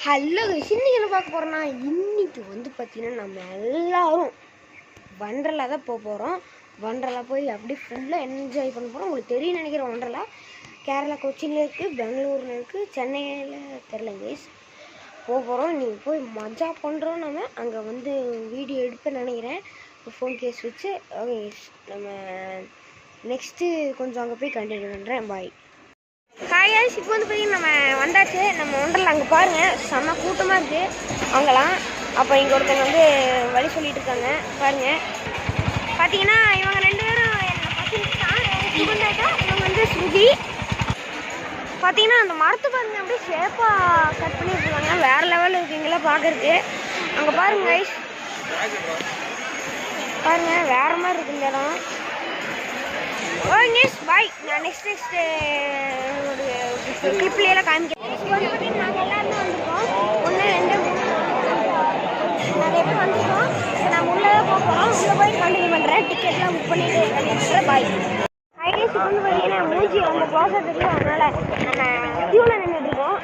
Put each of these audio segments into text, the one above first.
Hello இன்னைக்கு என்ன பார்க்க போகிறோன்னா, இன்னைக்கு பார்த்தீங்கன்னா நம்ம எல்லாரும் வண்டர்லா தான் போக போகிறோம். வண்டர்லா போய் அப்படியே ஃபுல்லாக என்ஜாய் பண்ண போகிறோம். உங்களுக்கு தெரியும் நினைக்கிறேன். வண்டர்லா கேரளா கொச்சினில் இருக்குது, பெங்களூரில் இருக்குது, சென்னையில் தெரில கைஸ். போக போகிறோம். நீங்கள் போய் மஜா பண்ணுறோம். நம்ம அங்கே வீடியோ எடுப்பேன்னு நினைக்கிறேன், ஃபோன் கேஸ் வச்சு. ஓகே, நம்ம நெக்ஸ்ட்டு கொஞ்சம் அங்கே போய் கண்டினியூ பண்ணுறேன். பாய். ஹாய் காய்ஸ், இப்போ பார்த்தீங்கன்னா நம்ம வந்தாச்சு. நம்ம ஒன்றரில் அங்கே பாருங்கள், செம்ம கூட்டமாக இருக்குது அங்கெல்லாம். அப்போ இங்கே ஒருத்தங்க வழி சொல்லிட்டு இருக்காங்க பாருங்கள். பார்த்தீங்கன்னா இவங்க 2 பேரும் என்னோட பசங்க தான். இவங்க ஸ்ருதி. பார்த்தீங்கன்னா அந்த மரத்து பாருங்க, அப்படியே ஷேப்பாக கட் பண்ணியிருக்காங்க. வேறு லெவலில் இருக்குங்களா பார்க்குறதுக்கு. அங்கே பாருங்க கைஸ், பாருங்கள் வேறு மாதிரி இருக்கு இந்த இடம். Okay bye. நான் நெக்ஸ்ட் கிளிப்லாம் காமிக்கிறேன். நாங்கள் எல்லாருமே வந்திருக்கோம். 1 2 நிறைய பேர் வந்திருக்கோம். நான் உள்ளே போக போகிறோம். உள்ளே போய் கண்டினியூ பண்ணுறேன். டிக்கெட்லாம் புக் பண்ணிட்டு பாய். ஹைடேஸ் பார்த்தீங்கன்னா மூஞ்சி ரொம்ப க்ளோஸாக தெரியும், அதனால் நம்ம க்யூவில் நின்றுட்டுருக்கோம்.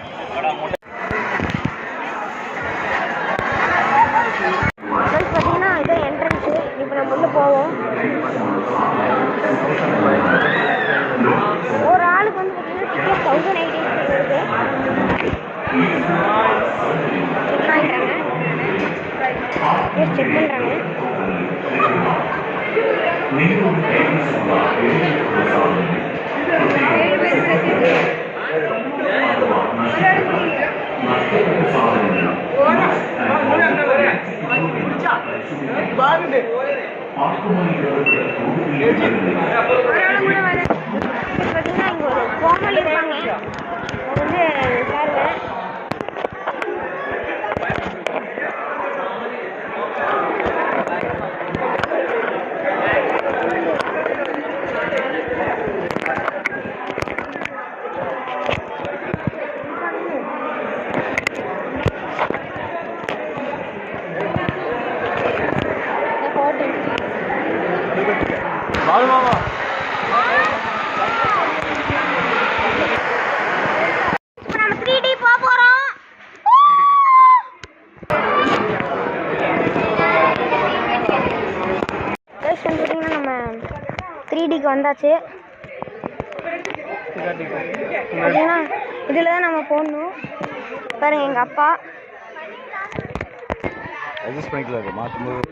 பார்த்தீங்கன்னா இதுதான் என்ட்ரன்ஸு. இப்போ நம்ம உள்ளே போவோம். ஒரு ஆளுக்கு பார்த்தீங்கன்னா டிக்கெட் 1080 வருது. செக் பண்ணுறாங்க. பார்த்தீங்கன்னா இங்கே ஒரு கோமல் இருப்பாங்க. பாருங்க. நம்ம 3D போக போறோம். பார்த்தீங்கன்னா நம்ம 3Dக்கு வந்தாச்சு. பார்த்தீங்கன்னா இதில் தான் நம்ம போடணும். பாருங்க எங்கள் அப்பா அட்ஜஸ்ட் பண்ணிக்கலாம். மாற்றும்போது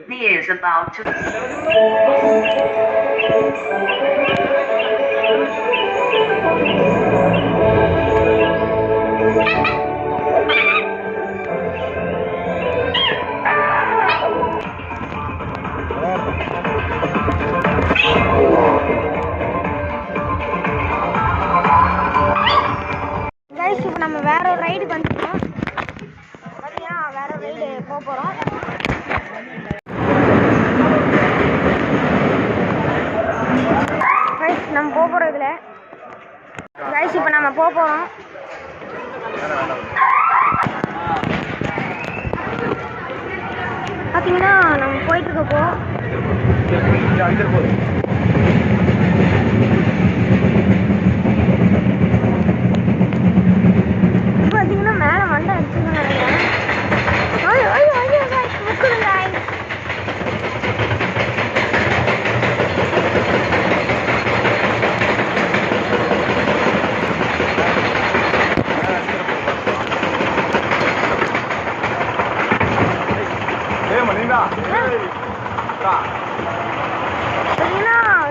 கைஸ், இப்போ நம்ம வேற ஒரு ரைடுக்கு வந்துட்டோம். பார்த்தீங்கன்னா வேற ஒரு ரைடு போக போகிறோம். கைஸ் நம்ம போக போகிறோம் இதில். கைஸ் இப்போ நம்ம போக போகிறோம். பார்த்தீங்கன்னா நம்ம போயிட்டுருக்கப்போ பார்த்தீங்கன்னா மேலே மண்டை அடிச்சுன்னு நினைக்கிறேன்.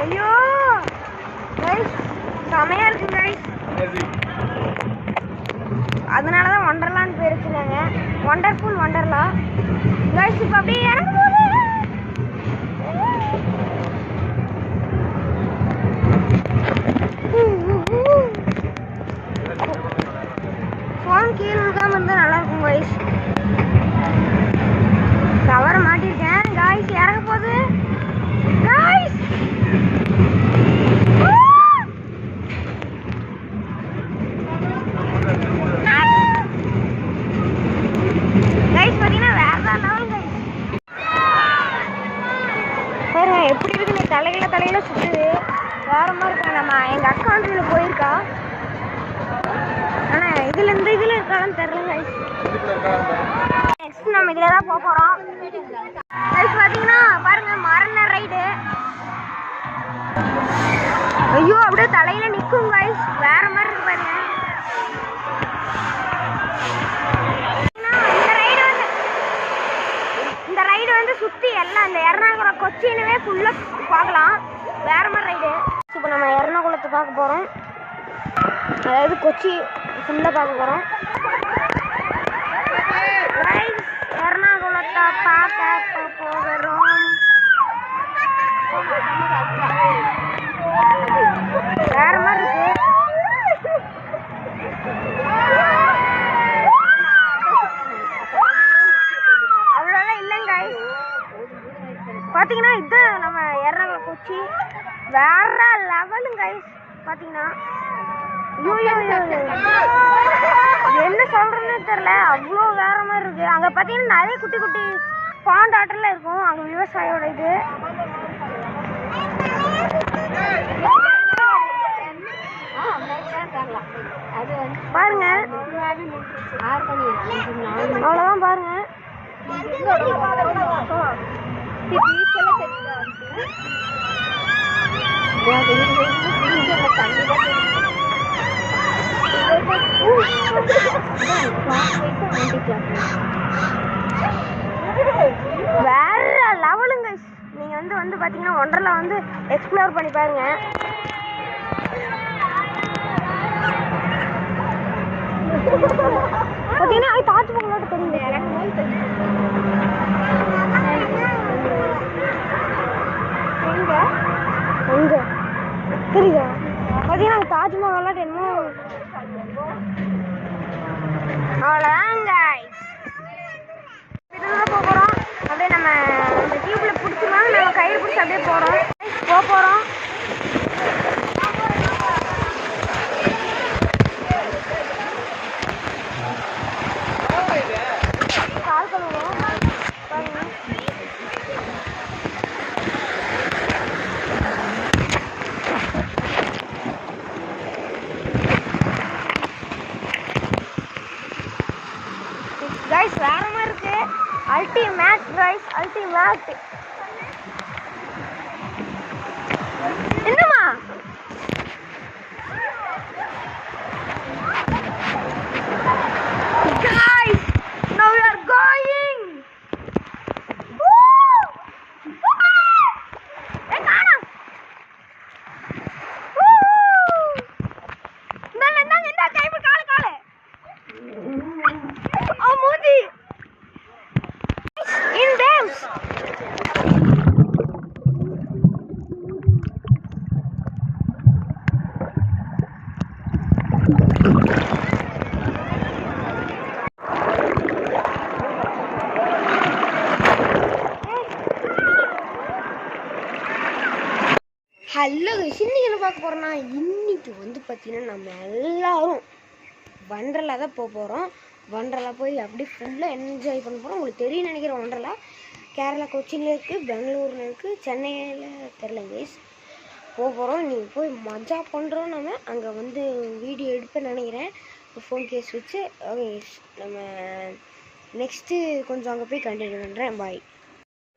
ஐயோ கைஸ், செமையா இருக்கு கைஸ். அதனால தான் ஒண்டர்லான்னு பேர் வச்சுருக்காங்க. Wonderful Wonderla guys. இப்போ அப்படியே இறங்கும் போது ஃபோன் கீழே விழுக்காம இருந்தால் நல்லாயிருக்கும் கைஸ். கவரை மாட்டிருக்கேன் காய்ஸ். இறங்க போகுது காய்ஸ். கைஸ் பார்த்தீங்கன்னா வேற லெவல் கைஸ். பாருங்க எப்படி இருக்குன்னு, தலையில சுற்றுது. வேற மாதிரி இருக்காங்க. நம்ம எங்கள் அக்கௌண்ட்டில் போயிருக்கா. ஆனால் இதில் இருக்கான்னு தெரில கைஸ். நெக்ஸ்ட் நம்ம இதில் தான் போக போகிறோம். பார்த்தீங்கன்னா பாருங்க மரண ரைடு. ஐயோ அப்படியே தலையில நிற்கும் கைஸ், வேற மாதிரி இருக்கு பாருங்க. இந்த ரைடு வந்து சுற்றி எல்லாம் இந்த எர்ணாகுளம் கொச்சினவே ஃபுல்லாக பார்க்கலாம். வேற மாதிரி ரைடு. இப்போ நம்ம எர்ணாகுளத்தை பார்க்க போகிறோம், அதாவது கொச்சி ஃபுல்லாக பார்க்க போகிறோம். எர்ணாகுளத்தை பார்க்க போகிறோம். வேற மாதிரி இருக்கு. அவ்வளோலாம் இல்லைங்க பார்த்தீங்கன்னா இது நம்ம எர்ணாகுளம் கொச்சி வேற லெவலுங்க கைஸ். பார்த்தீங்கன்னா என்ன சொல்றதுன்னு தெரியல, அவ்வளோ வேற மாதிரி இருக்கு. அங்கே பார்த்தீங்கன்னா நிறைய குட்டி குட்டி பாண்ட் ஆட்டெல்லாம் இருக்கும். அங்கே விவசாயோட இது பாருங்க, அவ்வளோதான் பாருங்க. வேற லெவலுங்க. நீங்க வந்து பாத்தீங்கன்னா ஒண்டர்லா வந்து எக்ஸ்ப்ளோர் பண்ணி பாருங்க. பாத்தீங்கன்னா தாஜ்மஹாலோட தெரியுது. எங்க தெரியுதா? பார்த்தீங்கன்னா தாஜ்மஹால் என்னமோ. அவ்வளோதான் கைஸ், இதுதான் போக போகிறோம். அப்படியே நம்ம இந்த டியூப்பில் பிடிச்சிருவாங்க, நம்ம கையில் பிடிச்சி அப்படியே போகிறோம். கால் கழுவுவோம் பாருங்க. கைஸ் வேற மாதிரி இருக்கு. Ultimate guys, ultimate. என்னம்மா guys, now we are going. Hello guys, இன்னைக்கு என்ன பார்க்க போகிறோன்னா, இன்னைக்கு வந்து பார்த்தீங்கன்னா நம்ம எல்லாரும் வண்டர்லா தான் போக போகிறோம். வண்டர்லா போய் அப்படியே ஃபுல்லாக என்ஜாய் பண்ண போகிறோம். உங்களுக்கு தெரியும் நினைக்கிறேன், வண்டர்லா கேரளா கொச்சியில் இருக்குது, பெங்களூரில் இருக்குது, சென்னையில் தெரில கைஸ். போக போகிறோம். நீங்கள் போய் மஜா பண்ணுறோம். நம்ம அங்கே வந்து வீடியோ எடுப்பேன்னு நினைக்கிறேன், ஃபோன் கேஸ் வச்சு. ஓகே, நம்ம நெக்ஸ்ட்டு கொஞ்சம் அங்கே போய் கண்டினியூ பண்ணுறேன். பாய்.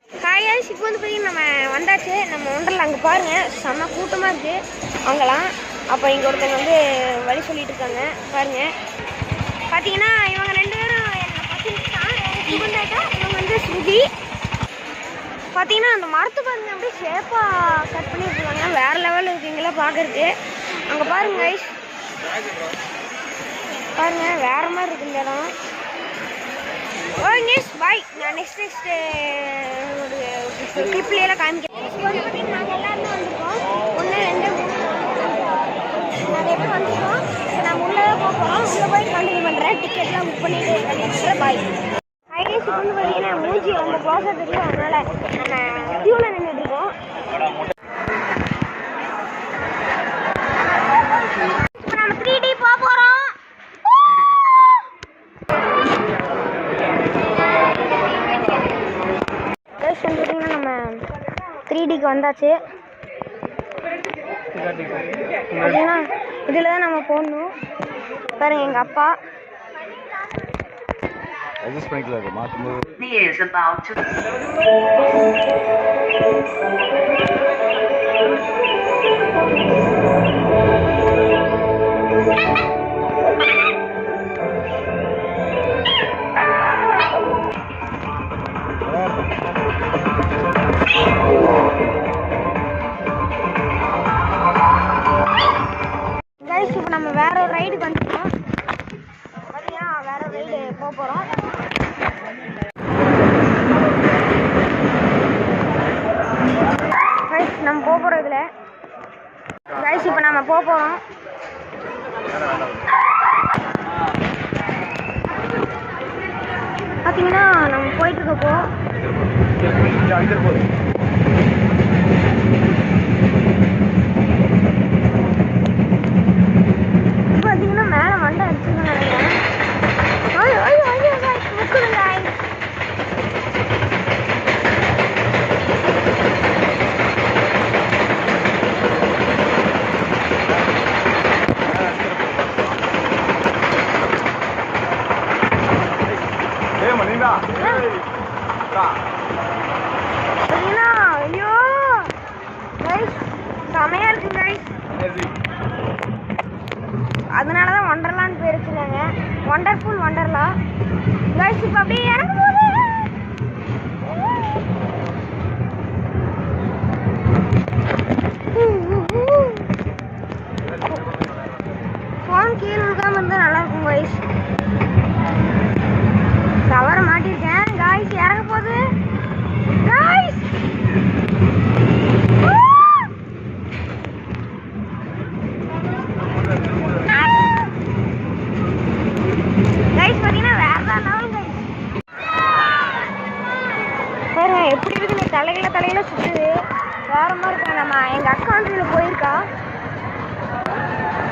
காய்ஸ், இப்போ வந்து பார்த்தீங்கன்னா நம்ம வந்தாச்சு. நம்ம ஒன்றரில் அங்கே பாருங்கள், செம்ம கூட்டமாக இருக்குது அங்கெல்லாம். அப்போ இங்கே ஒருத்தங்க வந்து வழி சொல்லிட்டு இருக்காங்க பாருங்கள். பார்த்தீங்கன்னா இவங்க 2 பேரும் என்னை பசங்க இவங்க வந்து ஸ்ருதி. பார்த்தீங்கன்னா அந்த மரத்து பாருங்க, அப்படியே ஷேப்பாக கட் பண்ணி வச்சுருக்காங்க. வேறு லெவலில் இருக்குங்களா பார்க்குறதுக்கு. அங்கே பாருங்க கைஸ், பாருங்கள் வேறு மாதிரி இருக்கு இந்த இடம். Okay bye. நான் நெக்ஸ்ட் ஒரு கிளிப்லாம் காமிக்கிறேன். நாங்கள் எல்லாருமே வந்துருக்கோம். 1 2 3 நிறைய பேர் வந்துருக்கோம். நாங்கள் உள்ளே தான் போக போகிறோம். உள்ளே போய் கண்டினியூ பண்ணுறேன். டிக்கெட்லாம் புக் பண்ணிட்டு கண்டினியூ பண்ணுறேன். பாய். ஐடியா இப்போ வந்து பார்த்தீங்கன்னா மூஞ்சி ரொம்ப க்ளோஸாக தெரியும், அதனால் நம்ம க்யூவில் நின்றுட்டு இருக்கோம். இப்போ நம்ம 3D போக போகிறோம். பார்த்தீங்கன்னா நம்ம 3Dக்கு வந்தாச்சு. பார்த்தீங்கன்னா இதில் தான் நம்ம போடணும். பாருங்க, எங்கள் அப்பா அட்ஜஸ்ட் பண்ணிக்கலாம் மாற்றும்போது. இப்போ நம்ம வேற ஒரு ரைடுக்கு வந்துட்டோம். பார்த்தீங்கன்னா வேற ஒரு ரைடு போக போகிறோம். நம்ம போக போகிறோம் இதில் கைஸ். இப்போ நம்ம போக போகிறோம். பார்த்தீங்கன்னா நம்ம போயிட்டு இருக்கப்போ பார்த்தீங்கன்னா மேலே மண்டை அடிச்சுன்னு நினைக்கிறேன். ஐயோ கைஸ் செமையா இருக்கு கைஸ். அதனாலதான் ஒண்டர்லான்னு பேர் வச்சிருக்காங்க. Wonderful Wonderla guys. இப்போ அப்படியே இறங்கும் போது ஃபோன் கீழே இருக்காம இருந்தால் நல்லா இருக்கும் கைஸ். கவரை மாட்டிருக்கேன் கைஸ். இறங்க போகுது கைஸ். கைஸ் பார்த்தீங்கன்னா வேற லெவல் கைஸ். பாருங்க எப்படி இருக்குன்னு தலையில சுற்றுது. வேற மாதிரி இருக்கு. நம்ம எங்கள் அக்கௌண்ட்டில் போயிருக்கா.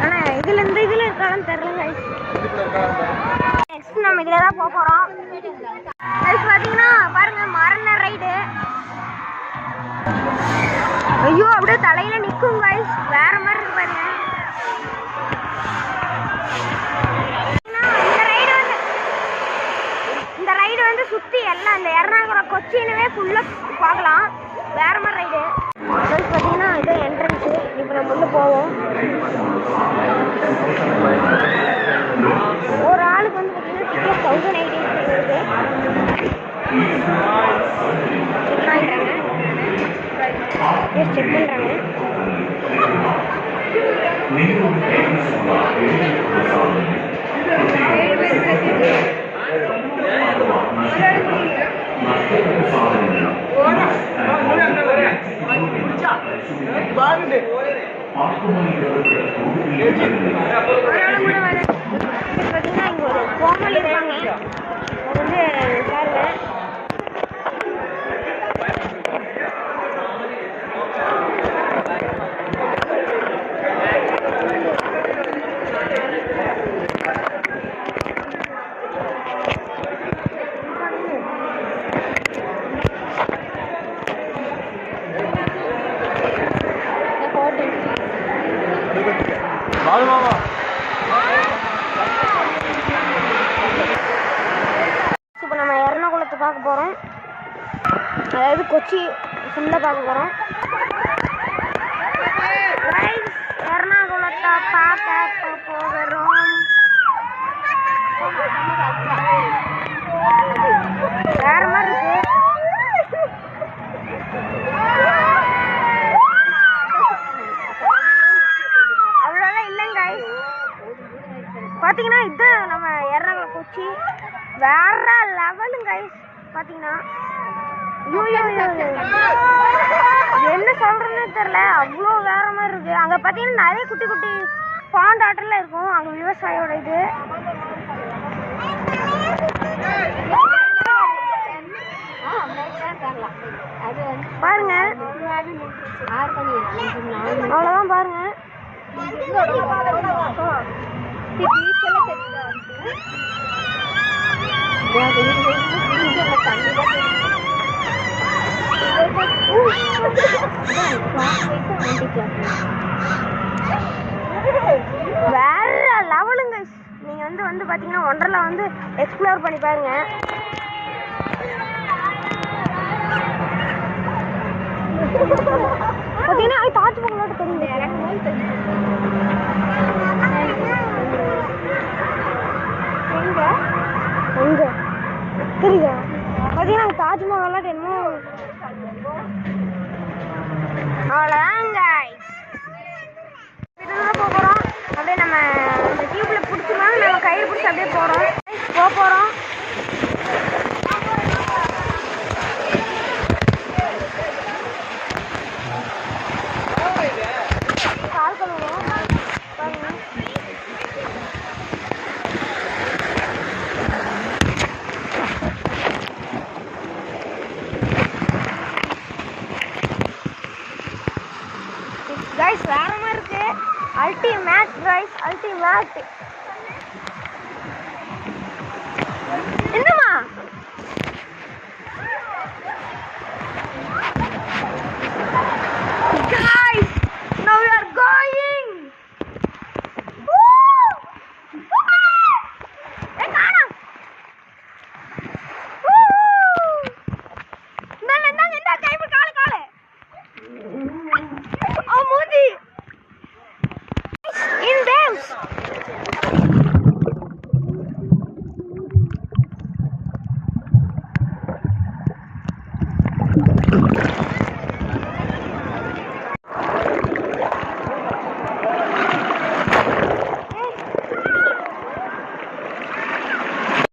ஆனால் இதுலேருந்து இதில் இருக்கான்னு தெரில கைஸ். நெக்ஸ்ட் நம்ம இதில் தான் போக போகிறோம் கைஸ். பார்த்தீங்கன்னா பாருங்க மரண ரைடு. ஐயோ அப்படியே தலையில் நிற்கும் கைஸ். வேற மாதிரி இருக்கு பாருங்க. இந்த ரைடு வந்து சுற்றி எல்லாம் இந்த எர்ணாகுளம் கொச்சினவே ஃபுல்லாக பார்க்கலாம். வேற மாதிரி ரைடு கைஸ். பார்த்தீங்கன்னா இது என்ட்ரன்ஸு. இப்போ நம்ம வந்து போவோம். ஒரு ஆளுக்கு வந்து பார்த்தீங்கன்னா டிக்கெட் 1080 இருக்குது. செக் பண்ணுறாங்க. பார்த்தீங்கன்னா இங்கே ஒரு கோமல் இருப்பாங்க. அது வந்து பாருங்க. இப்போ நம்ம எர்ணாகுளத்தை பார்க்க போகிறோம். அதாவது கொச்சி ஃபுல்லாக பார்க்க போகிறோம். எர்ணாகுளத்தை பார்க்க போகிறோம். வேற மாதிரி இருக்கு. அவ்வளோதான் இல்லைங்க பார்த்தீங்கன்னா இது நம்ம எர்ணாகுளம் கொச்சி வேற லெவலுங்க கைஸ். பார்த்தீங்கன்னா என்ன சொல்றதுன்னு தெரியல. அவ்வளோ வேற மாதிரி இருக்கு. அங்கே பார்த்தீங்கன்னா நிறைய குட்டி குட்டி பாண்ட் ஆட்டெல்லாம் இருக்கும். அங்கே விவசாயோட இது பாருங்க. அவ்வளோதான் பாருங்க. வேற லெவலுங்க. நீங்க வந்து வந்து பார்த்தீங்கன்னா ஒண்டர்லா வந்து எக்ஸ்ப்ளோர் பண்ணி பாருங்க. பார்த்தீங்கன்னா அது தாஜ்மஹாலோட தெரியுது எங்க தெரியுதா? பார்த்தீங்கன்னா தாஜ்மஹாலோட என்னமோ அவ்வளோதாங்க. போகிறோம் அப்படியே நம்ம டியூப்ல பிடிச்சிருவாங்க. நம்ம கயிறு பிடிச்சி அப்படியே போகிறோம். கால் கழுவுவோம் பாருங்க. கைஸ் வேற மாதிரி இருக்கு. Ultimate guys, ultimate. என்னம்மா guys, now we are going. இந்த கை கால மூதி